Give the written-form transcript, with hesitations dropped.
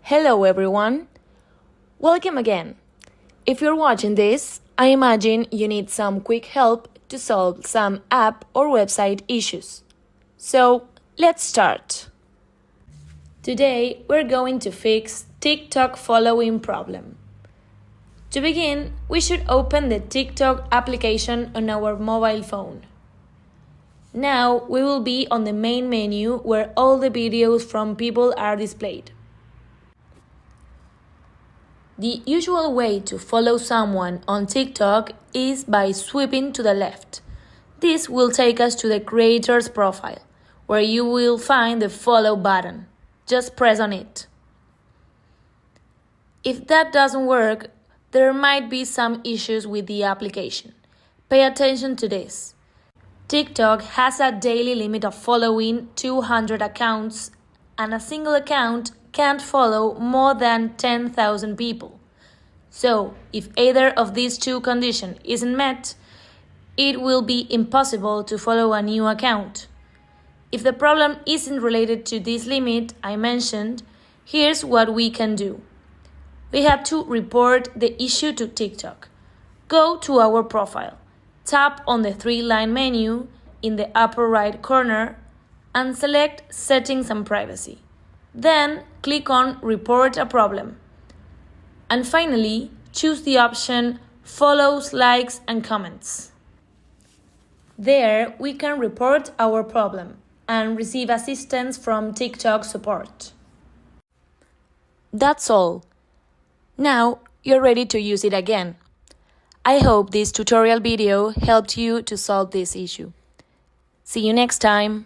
Hello everyone, welcome again. If you're watching this, I imagine you need some quick help to solve some app or website issues. So let's start. Today we're going to fix TikTok following problem. To begin, we should open the TikTok application on our mobile phone. Now we will be on the main menu where all the videos from people are displayed. The usual way to follow someone on TikTok is by sweeping to the left. This will take us to the creator's profile, where you will find the follow button. Just press on it. If that doesn't work, there might be some issues with the application. Pay attention to this. TikTok has a daily limit of following 200 accounts, and a single account can't follow more than 10,000 people. So, if either of these two conditions isn't met, it will be impossible to follow a new account. If the problem isn't related to this limit I mentioned, here's what we can do. We have to report the issue to TikTok. Go to our profile, tap on the three-line menu in the upper right corner, and select Settings and Privacy. Then click on Report a Problem. And finally, choose the option Follows, Likes, and Comments. There, we can report our problem and receive assistance from TikTok support. That's all. Now, you're ready to use it again. I hope this tutorial video helped you to solve this issue. See you next time.